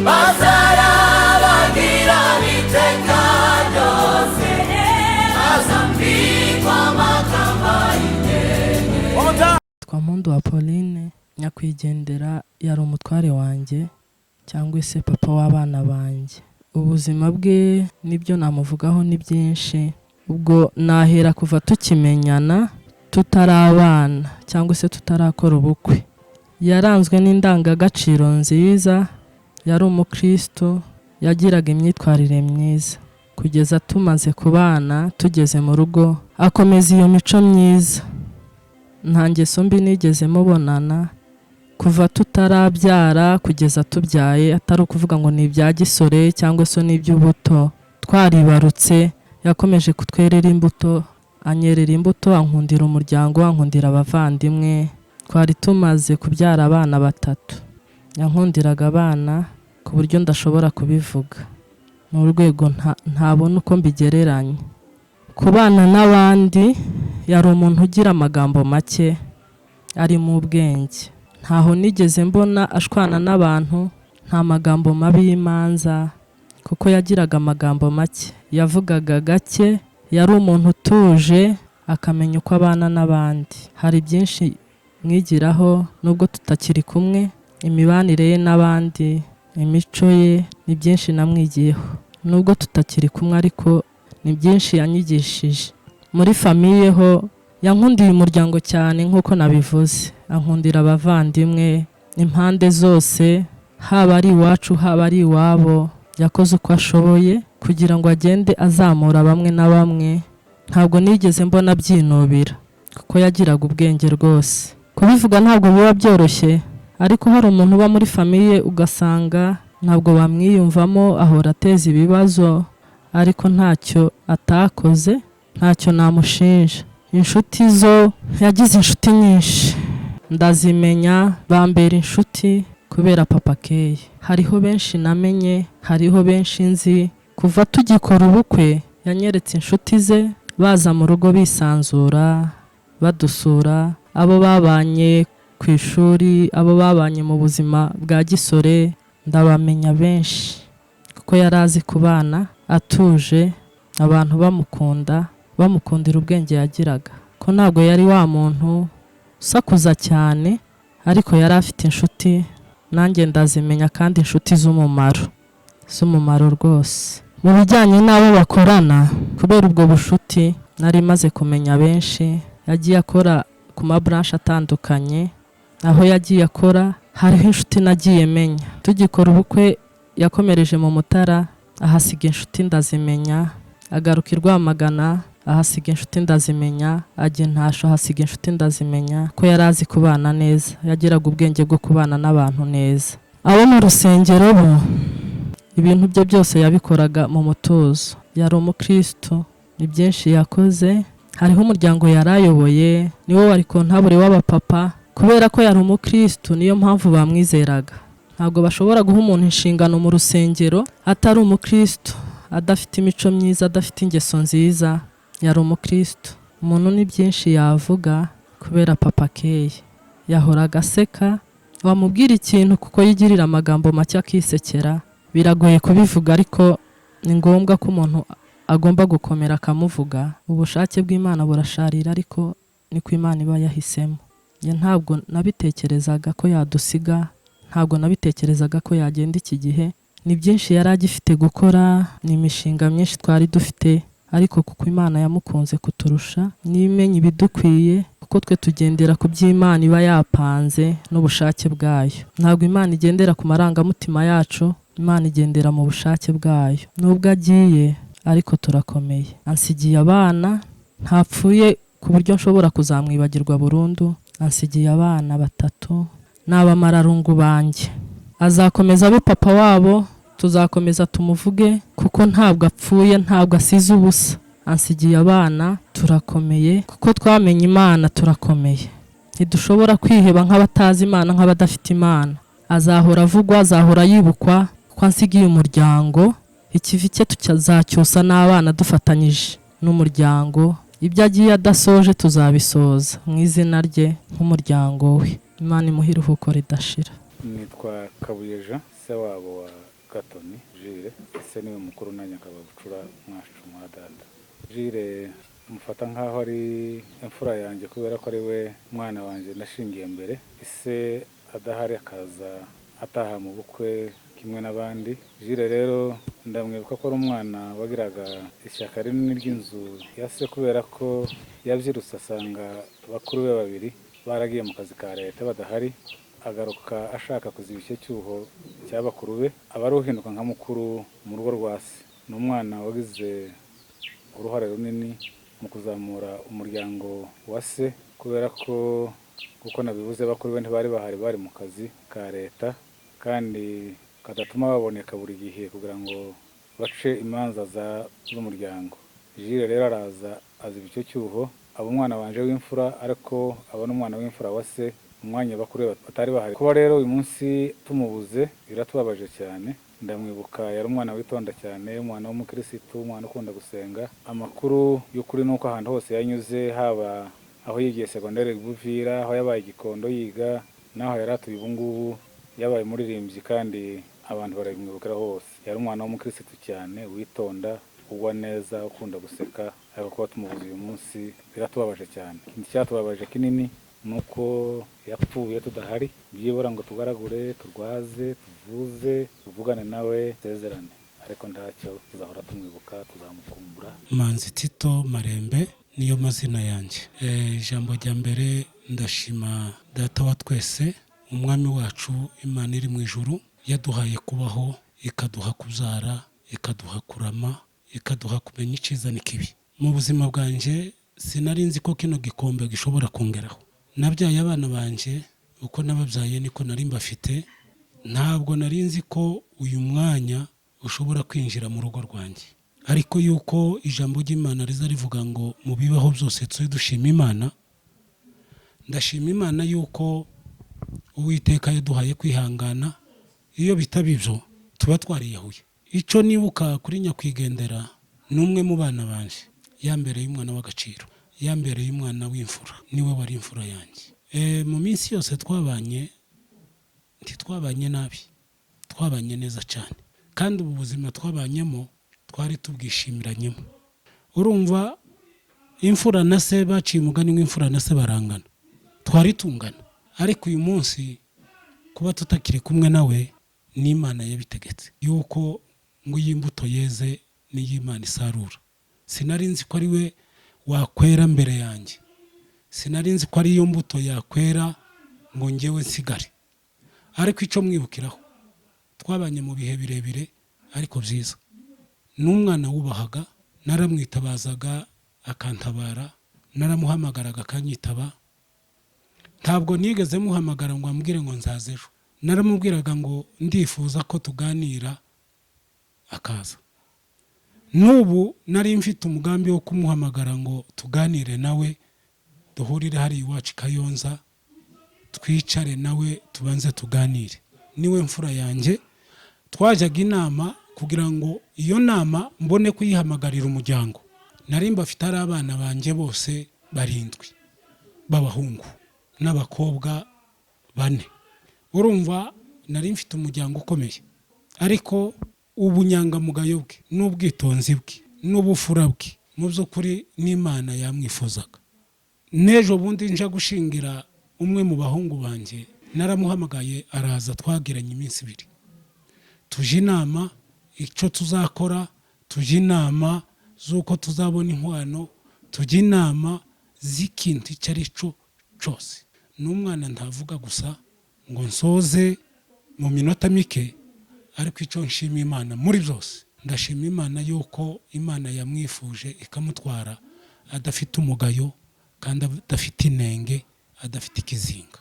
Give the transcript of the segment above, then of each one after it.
bazarabagira biteka byose bazambikwa amakamba y'inyenyeri. Twamundu Apolline nyakwigendera yari umutware wanjye cyangwa se papa w'abana banjye. Ubuzima bwe nibyo namuvugaho ni byinshi. Ubwo nahera kuva tukimenyana tutarabana cyangwa se tutarakora ubukwe. Yaranzwe n'indangagaciro nziza, yari umukristo, yagiraga imyitwarire myiza. Kugeza tumaze kubana, tugeze mu rugo, akomeza iyo mico myiza. Nta ngeso mbi nigeze mubonana kuva tutarabyara kugeza tubyaye, atari ukuvuga ngo ni ibya gisore cyangwa se n'iby'ubuto. Twaribarutse, yakomeje kutwerera imbuto, anyerera imbuto, ankundira umuryango, ankundira abavandimwe. Twari tumaze kubyara abana 3. Yankundiraga abana ku buryo ndashobora kubivuga. Mu rwego ntabona uko mbigereranya. Kubana n'abandi, yari umuntu ugira amagambo make, ari mu bwenge. Ntaho nigeze mbona ashwana n'abantu, nta magambo mabi y'imanza, kuko yagiraga amagambo make. Yavugaga gake, yari umuntu utuje, akamenya uko abana n'abandi. Hari byinshi mwigiraho nubwo tutakiri kumwe, imibanire ye n'abandi, imico ye, ni byinshi namwigiyeho. Nubwo tutakiri kumwe ariko ni byinshi yanyigishije. Muri famiye ho yankundiye umuryango cyane nk'uko nabivuze. Ankundira abavandimwe impande zose, haba ari iwacu haba ari iwabo. Yakoze uko ashoboye kugira ngo agende azamura bamwe na bamwe. Ntabwo nigeze mbona byinubira kuko yagiraga ubwenge rwose. Kubivuga ntabwo biba byoroshye, ariko hari umuntu uba muri famiye ugasanga ntabwo bamwiyumvamo, ahora ateza ibibazo, ariko ntacyo atakoze, ntacyo namushinja. Inshuti zo, yagize inshuti nyinshi, ndazimenya, bambera inshuti kubera papa Keye. Hariho benshi namenye, hariho benshi nzi. Kuva tugikora ubukwe, yanyeretse inshuti ze, baza mu rugo bisanzura, badusura. Abo babanye ku ishuri, abo babanye mu buzima bwa gisore, ndabamenya benshi kuko yarazi kubana atuje, abantu bamukunda, bamukundira ubwenge yagiraga. Ko ntabwo yari wa muntu usakuza cyane, ariko yari afite inshuti, nanjye ndazimenya, kandi inshuti z'umumaro rwose. Mu bijyanye n'abo bakorana, kubera ubwo bushuti nari maze kumenya benshi. Yagiye akora ku mabranche atandukanye, aho yagiye akora hariho inshuti nagiye menya. Tugikora ubukwe yakomereje mu Mutara, ahasiga inshuti ndazimenya. Agaruka i Rwamagana, ahasiga inshuti ndazimenya. Ajya Ntasho, ahasiga inshuti ndazimenya. Ko yarazi kubana neza, yagiraga ubwenge bwo kubana n'abantu neza. Abo mu rusengero bo, ibintu bye byose yabikoraga mu mutuzo. Yari umukristo, ni byinshi yakoze. Hariho umuryango yarayoboye, niwo wari kontabure w'abapapa. Kubera ko yari umukristo, niyo mpamvu bamwizeraga. Ntabwo bashobora guha umuntu inshingano mu rusengero atari umukristo, adafite imico myiza, adafite ingeso nziza. Yari umukristo. Umuntu ni byinshi yavuga kubera papa Keye. Yahoraga aseka, wamubwira ikintu kuko yigirira amagambo make akisekera. Biragoye kubivuga, ariko ni ngombwa ko umuntu agomba gukomera akamuvuga. Ubushake bw'Imana burasharira, ariko niko Imana iba yahisemo. Njye ntabwo nabitekerezaga ko yadusiga, ntabwo nabitekerezaga ko yagenda iki gihe. Ni byinshi yari agifite gukora, ni imishinga myinshi twari dufite, ariko kuko Imana yamukunze kuturusha, nimenye ibidukwiye, kuko twe tugendera ku by'Imana iba yapanze n'ubushake bwayo. Ntabwo Imana igendera ku marangamutima yacu, Imana igendera mu bushake bwayo. Nubwo agiye, ariko turakomeye. Ansigiye abana, ntapfuye ku buryo nshobora kuzamwibagirwa burundu. Ansigiye abana 3, n'abamararungu banjye. Azakomeza abe papa wabo, tuzakomeza tumuvuge, kuko ntabwo apfuye, ntabwo asize ubusa. Ansigiye abana, turakomeye, kuko twamenye Imana, turakomeye. Ntidushobora kwiheba nk'abatazi Imana, nk'abadafite Imana. Azahora avugwa, azahora yibukwa, kuko ansigiye umuryango. Ikivi cye tuzacyusa n'abana dufatanyije n'umuryango. Ibyo agiye adasoje tuzabisoza mu izina rye nk'umuryango we. Imana imuhe iruhuko ridashira. Nitwa Kabuye Jean se wabo wa Gatoni Jire, ese niwe mukuru nanjye akaba bucura mwacu mwa data. Jire mufata nkaho ari imfura yanjye kubera ko ari we mwana wanjye nashingiye mbere, ise adahari akaza ataha mu bukwe kimwe n'abandi. Jire rero ndamwibuka ko ari umwana wagiraga ishyaka rinini ry'inzu ya se kubera ko yabyirutse asanga bakuru be babiri baragiye mu kazi ka leta badahari, agaruka ashaka kuziba icyo cyuho cya bakuru be, aba ari uhinduka nka mukuru mu rugo rwa se. Ni umwana wagize uruhare runini mu kuzamura umuryango wa se kubera ko kuko nabivuze bakuru be ntibari bahari, bari mu kazi ka leta kandi kadatuma baboneka buri gihe kugira ngo bace imanza z'umuryango. Jire rero araza aziba icyo cyuho, aba umwana wanje w'imfura ariko aba n'umwana w'imfura wa se umwanya bakuru batari bahari. Kuba rero uyu munsi tumubuze biratubabaje cyane. Ndamwibuka yari umwana witonda cyane, umwana w'umukirisitu, umwana ukunda gusenga. Amakuru y'ukuri nuko ahantu hose yanyuze, haba aho yigiye secondaire Buvira, aho yabaye Gikondo yiga, naho yari atuye ubu ngubu yabaye umuririmbyi kandi abantu baramwibukira hose. Yari umwana w'umukirisitu cyane, witonda, ugwa neza, ukunda guseka, ariko kuba tumubuze uyu munsi biratubabaje cyane. Ikindi cyatubabaje kinini nuko yapfuye tudahari, byibura ngo tugaragure, turwaze, tuvuze, tuvugane nawe, sezerane, ariko ntacyo, tuzahora tumwibuka, tuzamukumbura. Manzi Tito Marembe niyo mazina yanjye. Ijambo rya mbere ndashima data wa twese, umwami wacu Imana iri mu ijuru, yaduhaye kubaho, ikaduha kubyara, ikaduha kurama, ikaduha kumenya icyiza n'ikibi. Mu buzima bwanjye sinari nzi ko kino gikombe gishobora kongeraho. Nabyaye abana banje uko nababyaye niko nari mbafite, ntabwo nari nzi ko uyu mwanya ushobora kwinjira mu rugo rwanjye, ariko yuko ijambo ry'Imana riza rivuga ngo mu bibaho byose tujye dushima Imana. Ndashima Imana yuko Uwiteka yaduhaye kwihangana, iyo bitaba ibyo tuba twariyahuye. Icyo nibuka kuri nyakwigendera ni umwe mu bana banje, yambereye umwana w'agaciro, yambereye umwana w'imfura, niwe wari imfura yanjye. Mu minsi yose twabanye, ntitwabanye nabi, twabanye neza cyane, kandi ubu buzima twabanyemo twari tubwishimiranyemo. Urumva imfura na se baciye umugani w'imfura na se barangana, twari tungana, ariko uyu munsi kuba tutakiri kumwe nawe ni Imana yabitegetse yuko ngo iyi mbuto yeze ni Imana isarura. Sinari nzi ko ari we wakwera mbere yanjye, sinari nzi ko ari iyo mbuto yakwera ngo ngewe nsigare, ariko icyo mwibukiraho twabanye mu bihe birebire ariko byiza. N'umwana wubahaga, naramwitabazaga akantabara, naramuhamagaraga akanyitaba. Ntabwo nigeze muhamagara ngo ambwire ngo nzaze ejo, naramubwiraga ngo ndifuza ko tuganira akaza. N'ubu nari mfite umugambi wo kumuhamagara ngo tuganire nawe, duhurire hari iwacu Kayonza, twicare nawe tubanze tuganire. Niwe mfura yanjye, twajyaga inama kugira ngo iyo nama mbone kuyihamagarira umuryango. Nari mbafite ari abana banjye bose 7 b'abahungu n'abakobwa 4. Urumva nari mfite umuryango ukomeye, ariko ubunyangamugayo bwe n'ubwitonzi bwe n'ubufura bwe mu by'ukuri n'Imana yamwifuzaga. N'ejo bundi nje gushingira umwe mu bahungu banjye, naramuhamagaye araza, twagiranye iminsi 2, tuje inama icyo tuzakora, tuje inama z'uko tuzabona inkwano, tuje inama z'ikintu icyo ari cyo cyose. N'umwana ntavuga gusa ngo nsoze mu minota mike, ariko icyo nshima Imana muri byose, ndashima Imana yuko Imana yamwifuje ikamutwara adafite umugayo kandi adafite inenge, adafite ikizinga.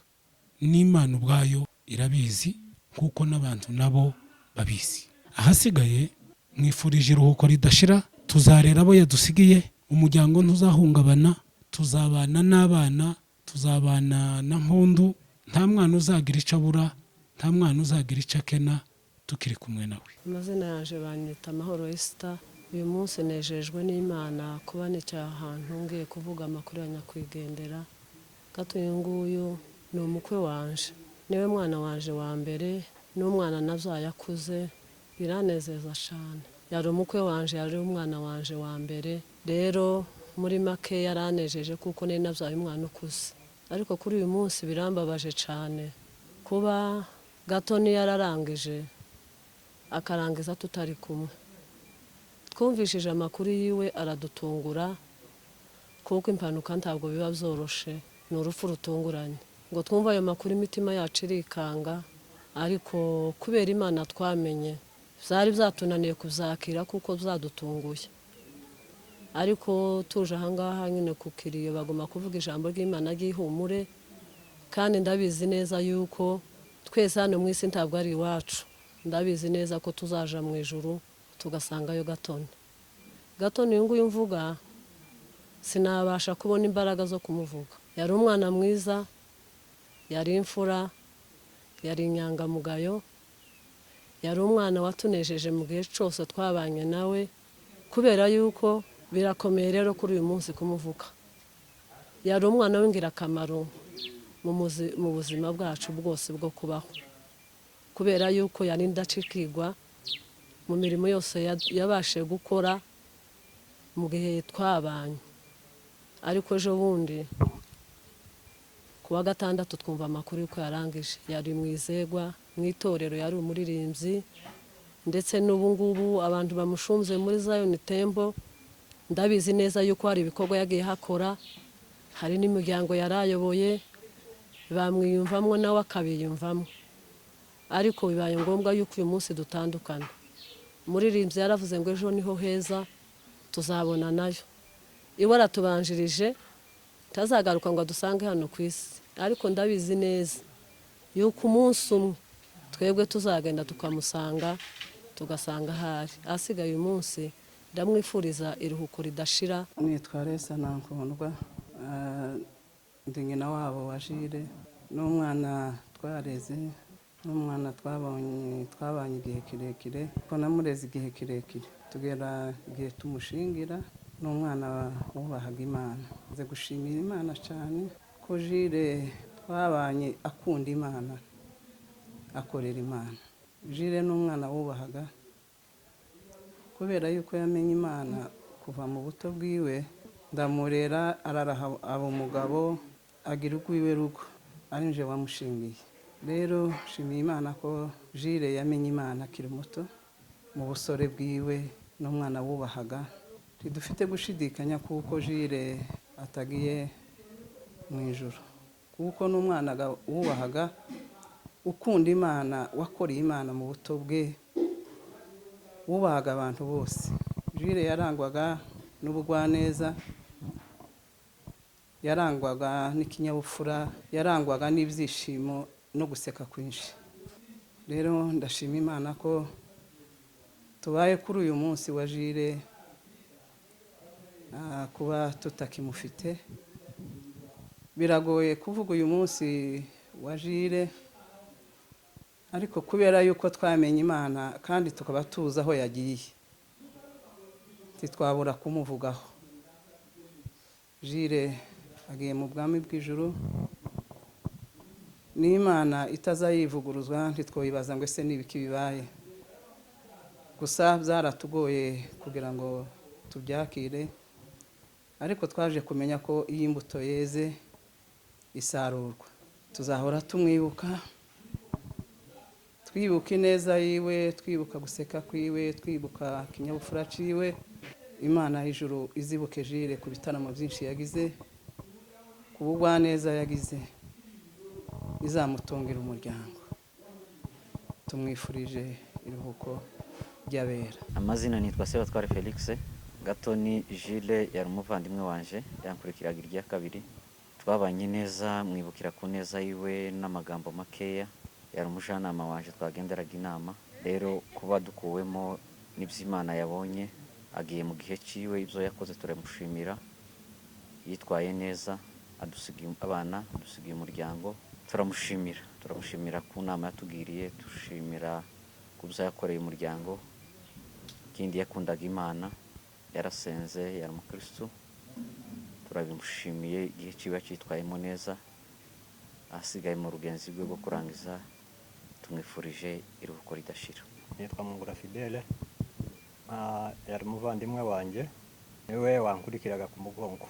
N'Imana ubwayo irabizi kuko n'abantu nabo babizi. Ahasigaye mwifurije iruhuko ridashira, tuzarera abo yadusigiye, umuryango ntuzahungabana, tuzabana n'abana, tuzabana na mpundu, nta mwana uzagira icyo abura, nta mwana uzagira icyo akena, tukiri kumwe nawe. Amazina yaje banyita Mahoro Esther. Uyu munsi nejejwe n'Imana kuba nicyo ahantu ngiye kuvuga amakuru ya nyakwigendera. Gato uyu nguyu ni umukwe wanje, niwe mwana wanje wa mbere, n'umwana nabyaye akuze biranezeza cyane. Yari umukwe wanje, yari umwana wanje wa mbere, rero muri make yaranejeje kuko nari nabyaye umwana ukuze. Ariko kuri uyu munsi birambabaje cyane kuba Gatoni yararangije akarangiza tutari kumwe. Twumvishije amakuru yiwe aradutungura kuko impanuka ntabwo biba byoroshe, ni urupfu rutunguranye. Ngo twumva ayo makuru imitima yacu irikanga, ariko kubera Imana twamenye byari byatunaniye kuzakira kuko byadutunguye. Ariko tuje ahangaha nyine ku kiriyo bagomba kuvuga ijambo ry'Imana ry'ihumure, kandi ndabizi neza yuko twese hano mu isi ntabwo ari iwacu. Ndabizi neza ko tuzaja mu ijuru tugasangayo Gatoni. Gatoni uyu nguyu mvuga sinabasha kubona imbaraga zo kumuvuga. Yari umwana mwiza, yari imfura, yari inyangamugayo, yari umwana watunejeje mu gihe cyose twabanye nawe, kubera yuko birakomeye rero kuri uyu munsi kumuvuga. Yari umwana w'ingirakamaro mu buzima bwacu bwose bwo kubaho, kubera yuko yari indacikirwa mu mirimo yose yabashije gukora mu gihe twabanye. Ariko ejo bundi kuwa gatandatu twumva amakuru yuko yarangije. Yari mwizegwa mu itorero, yari umuririmbyi, ndetse n'ubu ngubu abantu bamushunze muri Zion Temple. Ndabizi neza yuko hari ibikorwa yagiye hakora, hari n'imiryango yarayoboye, bamwiyumvamo nawe akabiyumvamo. Ariko bibaye ngombwa yuko uyu munsi dutandukana. Umuririmbyi yaravuze ngo ejo niho heza tuzabona nayo. Iwe aratubanjirije, tazagaruka ngo dusange hano ku isi. Ariko ndabizi neza yuko umunsi umwe twebwe tuzagenda tukamusanga, tugasanga ahari. Asigaye uyu munsi ndamwifuriza iruhuko ridashira. Nitwa Resa Nankundwa, ndi nyina wabo wa Jire, n'umwana twareze, n'umwana twabanye igihe kirekire, ko namureze igihe kirekire tugera igihe tumushingira. N'umwana wubahaga Imana. Nze gushimira Imana cyane ko Jire twabanye akunda Imana, akorera Imana. Jire n'umwana wubahaga, kubera yuko yamenye Imana kuva mu buto bwiwe. Ndamurera araraha, aba umugabo, agira urwiwe rugo, ari nje wamushingiye. Rero shimiye Imana ko Jire yamenye Imana akiri muto mu busore bwiwe, n'umwana wubahaga. Tidufite gushidikanya kuko Jire atagiye mu ijuru, kuko n'umwana wubahaga, ukunda Imana, wakoreye Imana mu buto bwe, wubahaga abantu bose. Jire yarangwaga n'ubugwaneza, yarangwaga n'ikinyabupfura, yarangwaga n'ibyishimo no guseka kwinshi. Rero ndashima Imana ko tubaye kuri uyu munsi wa Jire, kuba tutakimufite. Biragoye kuvuga uyu munsi wa Jire, ariko kubera yuko twamenye Imana kandi tukaba tuzi aho yagiye, ntitwabura kumuvugaho. Jire agiye mu bwami bw'ijuru, n'Imana itazayivuguruzwa, ntitwoyibaza ngo ese n'ibiki bibaye. Gusa byaratugoye kugira ngo tubyakire, ariko twaje kumenya ko iyi mbuto yeze isarurwa. Tuzahora tumwibuka, twibuka ineza yiwe, twibuka guseka kwiwe, twibuka ikinyabupfura ciwe. Imana y'ijuru izibuke Jire ku bitaramo byinshi yagize, ku bugwaneza yagize, izamutungira umuryango. Tumwifurije iruhuko ry'abera. Amazina nitwa Sebatware Felix. Gatoni Jile yari umuvandimwe wanje, yankurikiraga irya kabiri. Twabanye neza, mwibukira ku neza yiwe n'amagambo makeya. Yari umujanama wanje, twagenderaga inama. Rero kuba dukuwemo n'iby'Imana yabonye, agiye mu gihe ciwe, ibyo yakoze turamushimira. Yitwaye neza, adusigiye abana, adusigiye umuryango. Turamushimira ku nama yatugiriye, dushimira ku byo yakoreye umuryango. Ikindi yakundaga Imana, yarasenze, yari umukristo. Turabimushimiye igihe ciwe cyitwayemo neza, asigaye mu rugenzi rwe rwo kurangiza tumwifurije iruhuko ridashira. Nitwa Mungura Fidele, yari umuvandimwe wanjye, niwe wankurikiraga ku mugongo.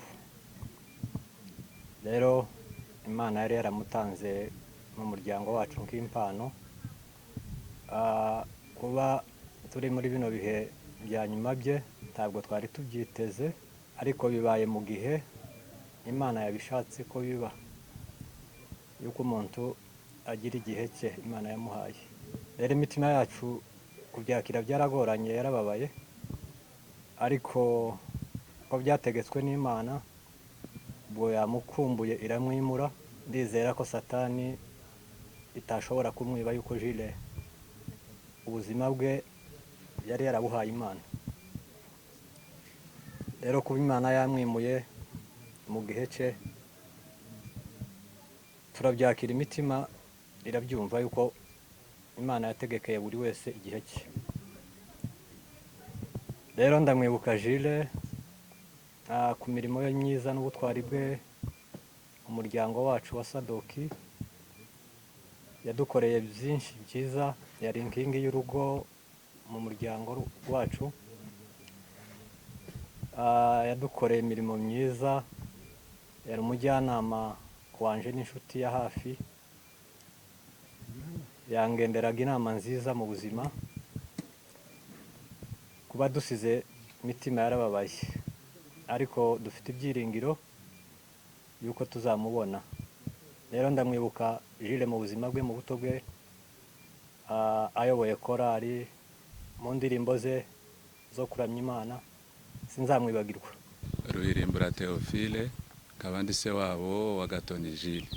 Rero Imana yari yaramutanze mu muryango wacu nk'impano. Kuba turi muri bino bihe bya nyuma bye ntabwo twari tubyiteze, ariko bibaye mu gihe Imana yabishatse ko biba, yuko umuntu agira igihe cye Imana yamuhaye. Rero imitima yacu kubyakira byaragoranye, yarababaye, ariko ko byategetswe n'Imana, ubwo yamukumbuye iramwimura. Ndizera ko Satani itashobora kumwiba, yuko Jules ubuzima bwe yari yarabuhaye Imana. Rero kuba Imana yamwimuye mu gihe cye, turabyakira, imitima irabyumva yuko Imana yategekeye buri wese igihe cye. Rero ndamwibuka Jules ku mirimo ye myiza n'ubutwari bwe. Umuryango wacu wa Sadoki yadukoreye byinshi byiza, yari inkingi y'urugo mu muryango wacu. Yadukoreye imirimo myiza, yari umujyanama wanje n'inshuti ya hafi, yangenderaga inama nziza mu buzima. Kuba dusize imitima yarababaye, ariko dufite ibyiringiro yuko tuzamubona. Rero ndamwibuka Jules mu buzima bwe, mu buto bwe, ayoboye korali mu ndirimbo ze zo kuramya Imana, sinzamwibagirwa. Ruhirimbura Theophile, nkaba ndi se wabo wa Gatoni Jules,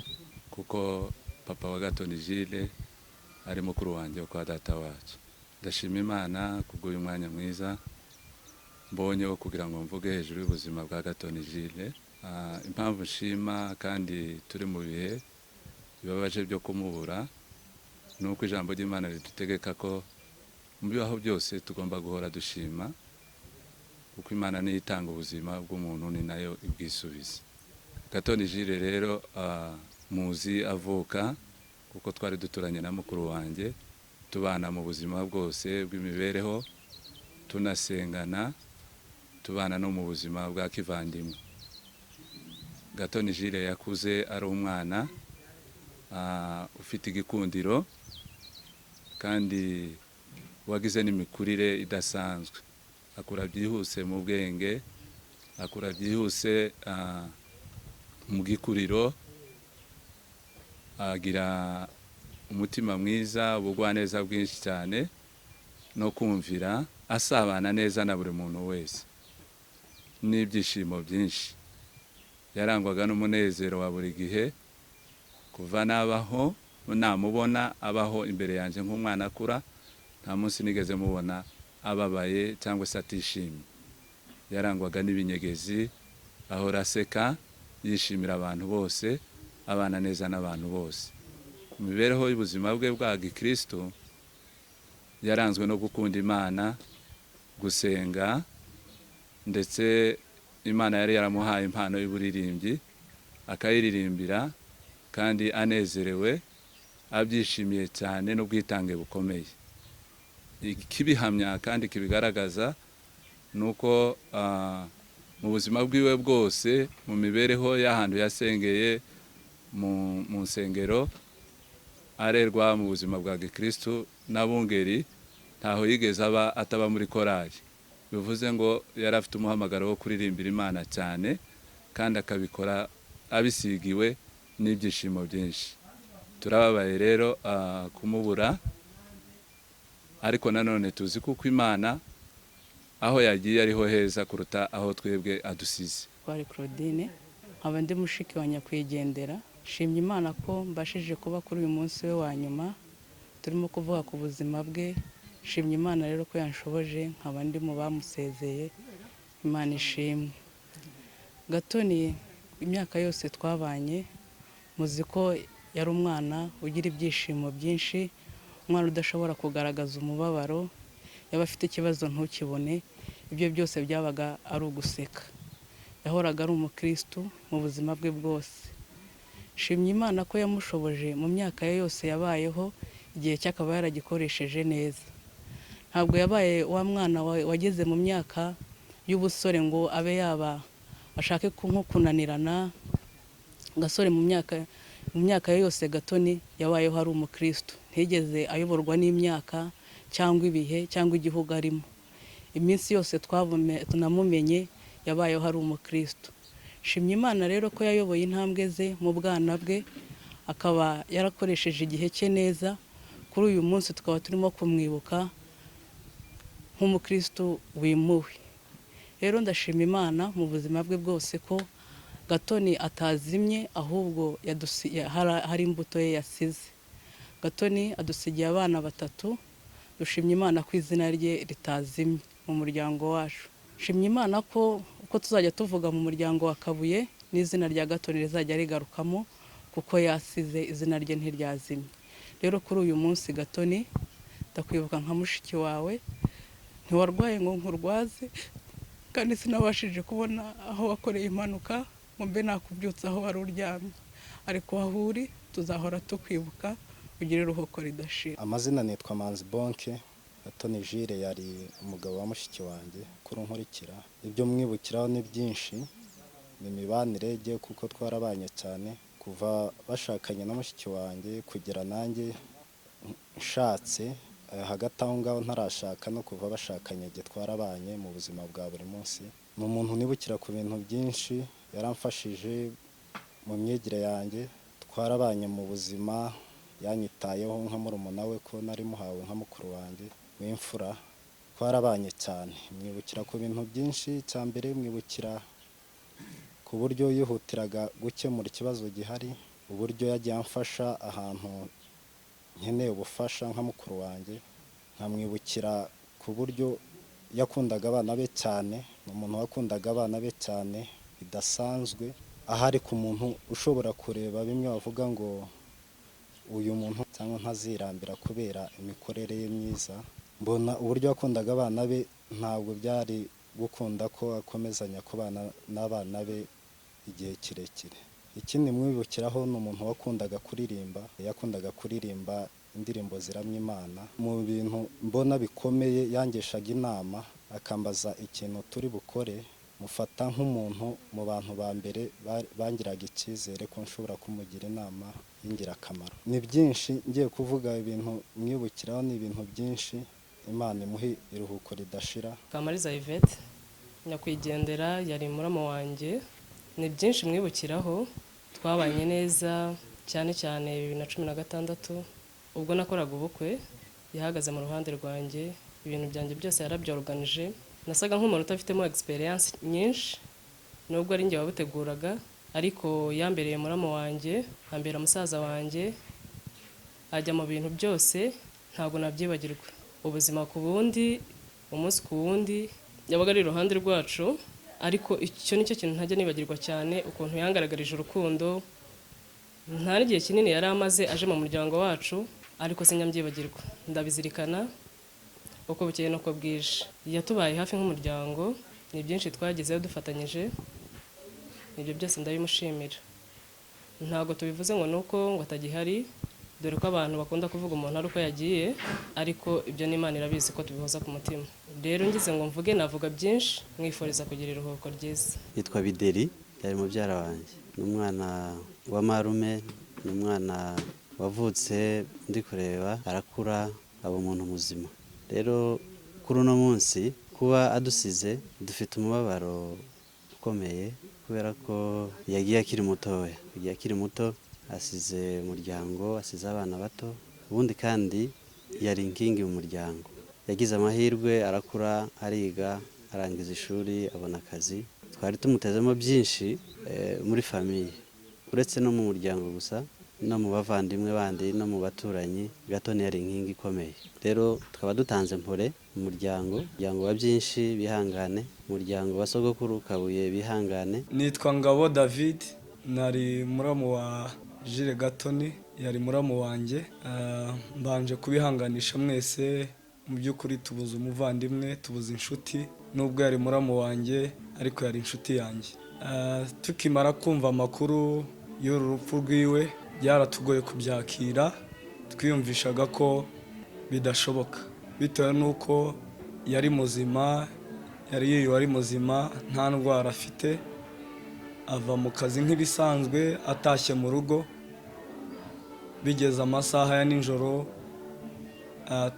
kuko papa wa Gatoni Jules ari mukuru wanjye wo kwa data wacu. Ndashima Imana kubw'uyu mwanya mwiza mbonye wo kugira ngo mvuge hejuru y'ubuzima bwa Gatoni Jules. Impamvu nshima kandi turi mu bihe bibabaje byo kumubura, nuko ijambo ry'Imana ridutegeka ko mu bibaho byose tugomba guhora dushima, kuko Imana niyo itanga ubuzima bw'umuntu, ni nayo ibwisubiza. Gatoni Jules rero muzi avuka, kuko twari duturanye na mukuru wanjye, tubana mu buzima bwose bw'imibereho, tunasengana, tubana no mu buzima bwa kivandimwe. Gatoni Jules yakuze ari umwana ufite igikundiro kandi wagize n'imikurire idasanzwe. Akura byihuse mu bwenge, akura byihuse mu gikuriro, agira umutima mwiza, ubugwaneza bwinshi cyane no kumvira, asabana neza na buri muntu wese n'ibyishimo byinshi. Yarangwaga n'umunezero wa buri gihe, kuva nabaho namubona abaho imbere yanjye nk'umwana akura, nta munsi nigeze mubona ababaye cyangwa se atishimye. Yarangwaga n'ibinyegezi, ahora aseka, yishimira abantu bose, abana neza n'abantu bose. Mu mibereho y'ubuzima bwe bwa gikristo yaranzwe no gukunda Imana, gusenga, ndetse Imana yari yaramuhaye impano y'uburirimbyi, akayiririmbira kandi anezerewe, abyishimiye cyane n'ubwitange bukomeye. Ikibihamya kandi kibigaragaza nuko mu buzima bwiwe bwose, mu mibereho y'ahantu yasengeye mu nsengero, arerwa mu buzima bwa gikristo n'abungeri, ntaho yigeze ataba muri korali. Bivuze ngo yari afite umuhamagaro wo kuririmbira Imana cyane, kandi akabikora abisigiwe n'ibyishimo byinshi. Turababaye rero kumubura, ariko nanone tuzi kuko Imana aho yagiye ariho heza kuruta aho twebwe adusize. Twari Claudine, nkaba ndi mushiki wa nyakwigendera. Shimye Imana ko mbashije kuba kuri uyu munsi we wa nyuma, turimo kuvuga ku buzima bwe. Shimye Imana rero ko yanshoboje, nkaba ndi mu bamusezeye. Imana ishimwe. Gatoni imyaka yose twabanye, muzi ko yari umwana ugira ibyishimo byinshi, umwana udashobora kugaragaza umubabaro, yaba afite ikibazo ntukibone, ibyo byose byabaga ari uguseka. Yahoraga ari umukristo mu buzima bwe bwose. Shimye Imana ko yamushoboje mu myaka ye yose yabayeho, igihe cye akaba yaragikoresheje neza. Ntabwo yabaye wa mwana wageze mu myaka y'ubusore ngo abe yaba ashake nko kunanirana. Gasore mu myaka ye yose Gatoni yabayeho ari umukristo, ntigeze ayoborwa n'imyaka cyangwa ibihe cyangwa igihugu arimo. Iminsi yose tunamumenye yabayeho ari umukristo. Shimye Imana rero ko yayoboye intambwe ze mu bwana bwe, akaba yarakoresheje igihe cye neza. Kuri uyu munsi tukaba turimo kumwibuka nk'umukristo wimuwe. Rero ndashima Imana mu buzima bwe bwose ko Gatoni atazimye, ahubwo hari imbuto ye yasize. Gatoni adusigiye abana 3, dushimye Imana ko izina rye ritazimye mu muryango wacu. Shimye Imana ko uko tuzajya tuvuga mu muryango wa Kabuye n'izina rya Gatoni rizajya rigarukamo, kuko yasize izina rye ntiryazimye. Rero kuri uyu munsi Gatoni ndakwibuka nka mushiki wawe, ntiwarwaye ngo nkurwaze, kandi sinabashije kubona aho wakoreye impanuka ngo mbe nakubyutsa aho wari uryamye, ariko aho uri tuzahora tukwibuka, ugire uruhuko ridashira. Amazina nitwa Manzi Bonke. Gatoni Jules yari umugabo wa mushiki wanjye. Kuri nkurikira ibyo mwibukiraho ni byinshi, ni imibanire ye kuko twarabanye cyane kuva bashakanye na mushiki wanjye kugera nanjye nshatse. Hagati aho ngaho ntarashaka no kuva bashakanye igihe twarabanye mu buzima bwa buri munsi. Ni umuntu nibukira ku bintu byinshi, yaramfashije mu myigire yanjye, twarabanye mu buzima, yanyitayeho nka murumuna we ko nari muhawe nka mukuru wanjye w'imfura. Twarabanye cyane, mwibukira ku bintu byinshi. Cya mbere mwibukira ku buryo yihutiraga gukemura ikibazo gihari, uburyo yagiye amfasha ahantu nkeneye ubufasha nka mukuru wanjye. Nkamwibukira ku buryo yakundaga abana be cyane, ni umuntu wakundaga abana be cyane bidasanzwe. Ahari ku muntu ushobora kureba bimwe bavuga ngo uyu muntu cyangwa ntazirambira kubera imikorere ye myiza. Mbona uburyo yakundaga abana be ntabwo byari gukunda ko akomezanya kubana n'abana be igihe kirekire. Ikindi mwibukiraho ni umuntu wakundaga kuririmba, yakundaga kuririmba indirimbo ziramya Imana. Mu bintu mbona bikomeye yangeshaga inama, akambaza ikintu turi bukore, mufata nk'umuntu mu bantu ba mbere bangiraga icyizere ko nshobora kumugira inama y'ingirakamaro. Ni byinshi ngiye kuvuga, ibintu mwibukiraho ni ibintu byinshi. Imana imuhe iruhuko ridashira. Kamariza Yvette nyakwigendera yari murama wanjye. Ni byinshi mwibukiraho, twabanye neza cyane cyane 2016 ubwo nakoraga ubukwe. Yahagaze mu ruhande rwanjye, ibintu byanjye byose yarabyorganije. Nasaga nk'umuntu utafitemo experience nyinshi, nubwo ari njye wabuteguraga, ariko yambereye murama wanjye, ambera musaza wanjye, ajya mu bintu byose, ntabwo nabyibagirwa. Ubuzima ku bundi, umunsi ku wundi yabaga ari iruhande rwacu, ariko icyo nicyo kintu ntajya nibagirwa cyane, ukuntu yangaragarije urukundo. Nta n'igihe kinini yari amaze aje mu muryango wacu, ariko sinyambyibagirwa, ndabizirikana uko bukeye nuko bwije. Yatubaye hafi nk'umuryango, ni byinshi twagezeho dufatanyije, ibyo byose ndabimushimira. Ntabwo tubivuze ngo nuko ngo atagihari, dore ko abantu bakunda kuvuga umuntu ari uko yagiye, ariko ibyo n'Imana irabizi ko tubihoza ku mutima. Rero ngize ngo mvuge, navuga byinshi, mwifuriza kugira iruhuko ryiza. Yitwa Bideri, yari mubyara wanjye, n'umwana wa marume, n'umwana wavutse ndi kureba arakura aba umuntu muzima. Rero kuri uno munsi kuba adusize dufite umubabaro ukomeye, kubera ko yagiye akiri mutoya, yagiye akiri muto, asize umuryango, asize abana bato. Ubundi kandi yari inkingi mu muryango. Yagize amahirwe, arakura, ariga, arangiza ishuri, abona akazi. Twari tumutezemo byinshi muri famiye, uretse no mu muryango gusa, no mu bavandimwe bandi, no mu baturanyi. Gatoni yari inkingi ikomeye. Rero tukaba dutanze mpore umuryango wa byinshi bihangane, umuryango wa sogokuru Kabuye bihangane. Nitwa Ngabo David, nari muramu wa Jules Gatoni, yari muramu wanjye. Mbanje kubihanganisha mwese, mu by'ukuri tubuze umuvandimwe, tubuze inshuti, nubwo yari muramu wanjye ariko yari inshuti yanjye. Tukimara kumva amakuru y'uru rupfu rwiwe byaratugoye kubyakira, twiyumvishaga ko bidashoboka bitewe n'uko yari muzima, yari yiriwe ari muzima, nta ndwara afite, ava mu kazi nk'ibisanzwe, atashye mu rugo, bigeze amasaha ya nijoro,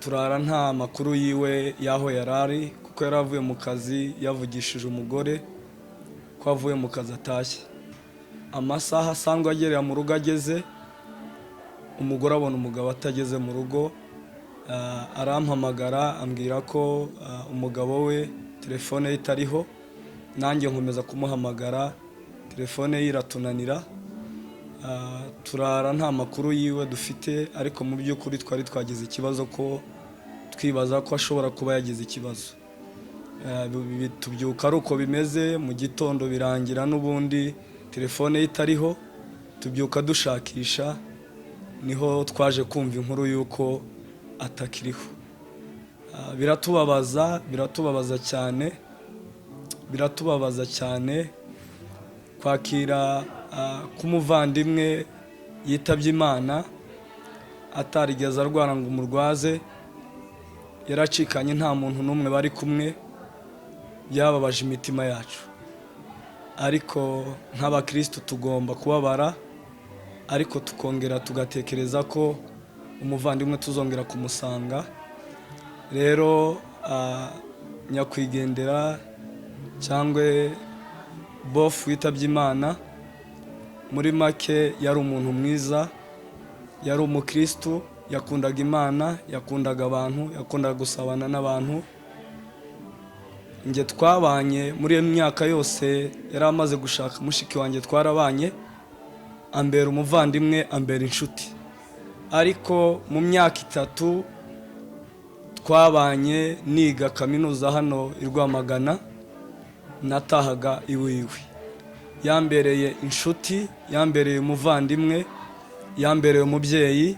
turara nta makuru yiwe y'aho yari ari, kuko yari avuye mu kazi yavugishije umugore ko avuye mu kazi atashye. Amasaha asanzwe agerera mu rugo ageze, umugore abona umugabo atageze mu rugo, arampamagara ambwira ko umugabo we telefone ye itariho, nanjye nkomeza kumuhamagara, telefone ye iratunanira, turara nta makuru yiwe dufite, ariko mu by'ukuri twari twagize ikibazo ko twibaza ko ashobora kuba yagize ikibazo. Tubyuka ari uko bimeze, mu gitondo birangira n'ubundi telefone ye itariho, tubyuka dushakisha, niho twaje kumva inkuru y'uko atakiriho. Biratubabaza cyane kwakira k'umuvandimwe yitabye Imana atarigeze arwara ngo umurwaze, yaracikanye nta muntu n'umwe bari kumwe, byababaje imitima yacu. Ariko nk'abakristo tugomba kubabara, ariko tukongera tugatekereza ko umuvandimwe tuzongera kumusanga. Rero nyakwigendera cyangwa bofu witabye Imana, muri make yari umuntu mwiza, yari umukristo, yakundaga Imana, yakundaga abantu, yakundaga gusabana n'abantu. Nge twabanye muri iyo myaka yose yari amaze gushaka mushiki wanjye, twarabanye, ambera umuvandimwe, ambera inshuti. Ariko mu myaka 3 twabanye niga kaminuza hano i Rwamagana, natahaga iwiwe. Yambereye inshuti, yambereye umuvandimwe, yambereye umubyeyi,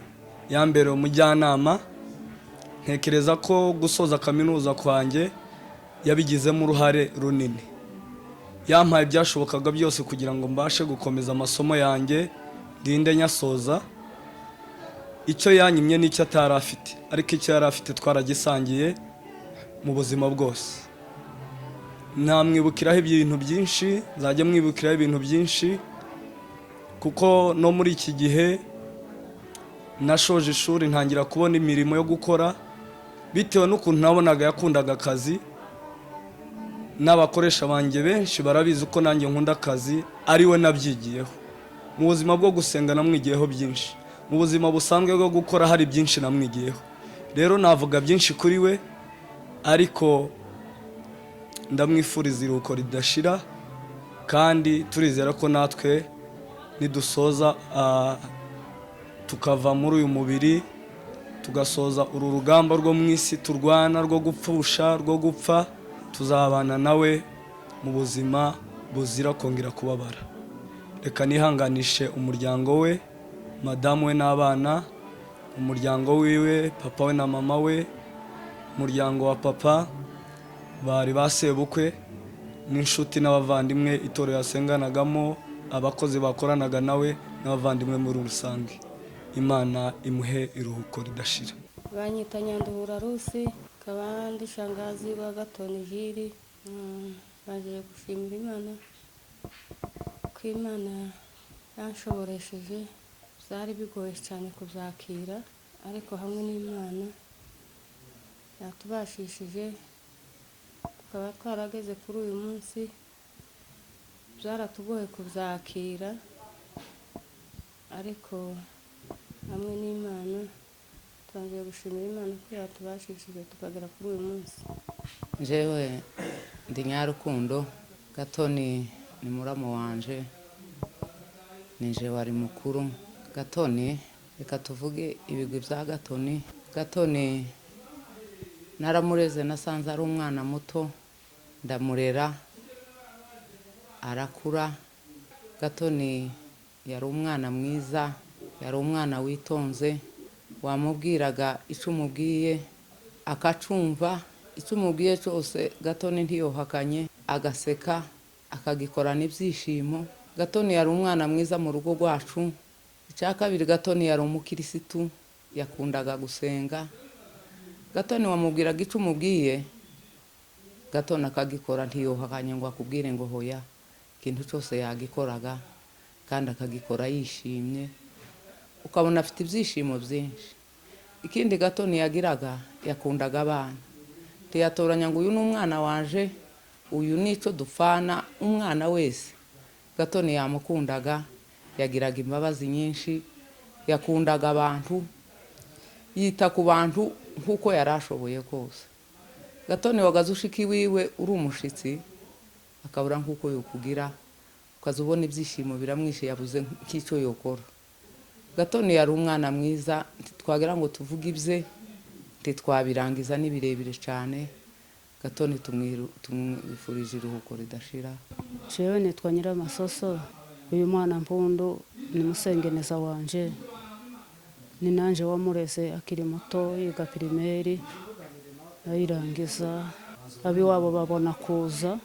yambereye umujyanama. Ntekereza ko gusoza kaminuza kwanjye yabigizemo uruhare runini. Yampaye ibyashobokaga byose kugira ngo mbashe gukomeza amasomo yanjye, ndinde nyasoza. Icyo yanyimye n'icyo atari afite, ariko icyo yari afite twaragisangiye mu buzima bwose. Namwibukiraho ibintu byinshi, nzajya mwibukiraho ibintu byinshi, kuko no muri iki gihe nashoje ishuri ntangira kubona imirimo yo gukora, bitewe n'ukuntu nabonaga yakundaga akazi. N'abakoresha banjye benshi barabizi uko nanjye nkunda akazi, ari we nabyigiyeho. Mu buzima bwo gusenga namwigiyeho byinshi, mu buzima busanzwe bwo gukora hari byinshi namwigiyeho. Rero navuga byinshi kuri we, ariko ndamwifuriza iruhuko ridashira, kandi turizera ko natwe nidusoza tukava muri uyu mubiri, tugasoza uru rugamba rwo mu isi turwana, rwo gupfusha, rwo gupfa, tuzabana nawe mu buzima buzira kongera kubabara. Reka nihanganishe umuryango we, madamu we n'abana, umuryango wiwe, papa we na mama we, umuryango wa papa, bari basebukwe n'inshuti n'abavandimwe itorero yasenganagamo, abakozi bakoranaga nawe n'abavandimwe muri rusange. Imana imuhe iruhuko ridashira. Banyita Nyanduhura Rusi, kabandi shangazi wa Gatoni Jili. Baje gushimira Imana ko Imana yanshoboresheje, byari bigoye cyane kubyakira, ariko hamwe n'Imana yatubashishije tukaba twarageze kuri uyu munsi. Byaratugoye kubyakira, ariko hamwe n'Imana twagiye gushimira Imana ko yatubashishije tukagera kuri uyu munsi. Jewe ndi Nyarukundo, Gatoni ni muramu wanje, nije wari mukuru. Gatoni, reka tuvuge ibigwi bya Gatoni. Gatoni naramureze, nasanze ari umwana muto, ndamurera arakura. Gatoni yari umwana mwiza, yari umwana witonze, wamubwiraga icyo umubwiye akacumva, icyo umubwiye cyose Gatoni ntiyohakanye, agaseka akagikorana ibyishimo. Gatoni yari umwana mwiza mu rugo rwacu. Icya kabiri, Gatoni yari umukirisitu, yakundaga gusenga. Gatoni wamubwiraga icyo umubwiye, Gatoni akagikora, ntiyohakanye ngo akubwire ngo hoya. Ikintu cyose yagikoraga kandi akagikora yishimye, ukabona afite ibyishimo byinshi. Ikindi Gatoni yagiraga, yakundaga abana, ntiyatoranya ngo uyu ni umwana wanje, uyu nico dupfana. Umwana wese Gatoni yamukundaga, yagiraga imbabazi nyinshi, yakundaga abantu, yita ku bantu nk'uko yari ashoboye kose. Gatoni wagaze ushiki wiwe uri umushitsi, akabura nk'uko yokugira, ukaza ubona ibyishimo biramwishe, yabuze nk'icyo yokora. Gatoni yari umwana mwiza, twagira ngo tuvuge ibye ntitwabirangiza, ni birebire cyane. Gatoni tumwifurije iruhuko ridashira. Jewe nitwa Nyiramasoso, uyu mwana mpundu ni musengeneza wanje, ni nanje wamureze akiri muto, yiga pirimeri ayirangiza. Abiwabo babona kuza,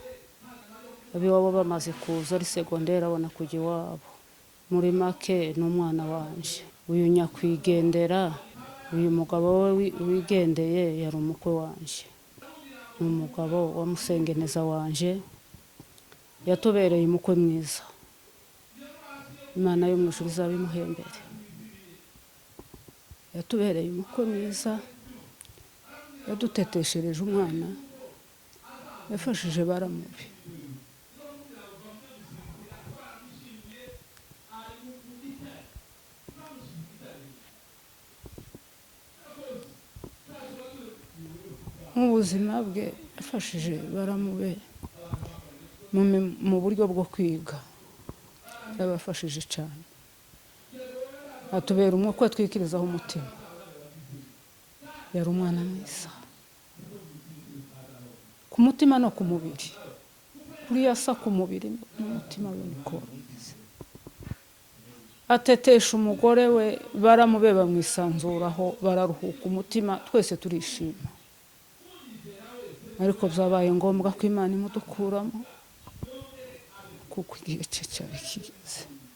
abiwabo bamaze kuza ari segonderi abona kujya iwabo. Muri make ni umwana wanje. Uyu nyakwigendera, uyu mugabo we wigendeye yari umukwe wanje, ni umugabo wamusengeneza wanje, yatubereye umukwe mwiza. Imana yo mu ijuru izabimuhembere. Yatubereye umukwe mwiza, yaduteteshereje umwana, yafashije baramubi. Mu buzima bwe yafashije baramube mu buryo bwo kwiga, yabafashije cyane. Atubera umukwe twikirizaho umutima, yari umwana mwiza ku mutima no ku mubiri. Kuriya asa ku mubiri n'umutima we niko umeze. Atetesha umugore we, baramube bamwisanzuraho, bararuhuka umutima, twese turishima. Ariko byabaye ngombwa ko Imana imudukuramo kuko igihe cye cyari kigeze.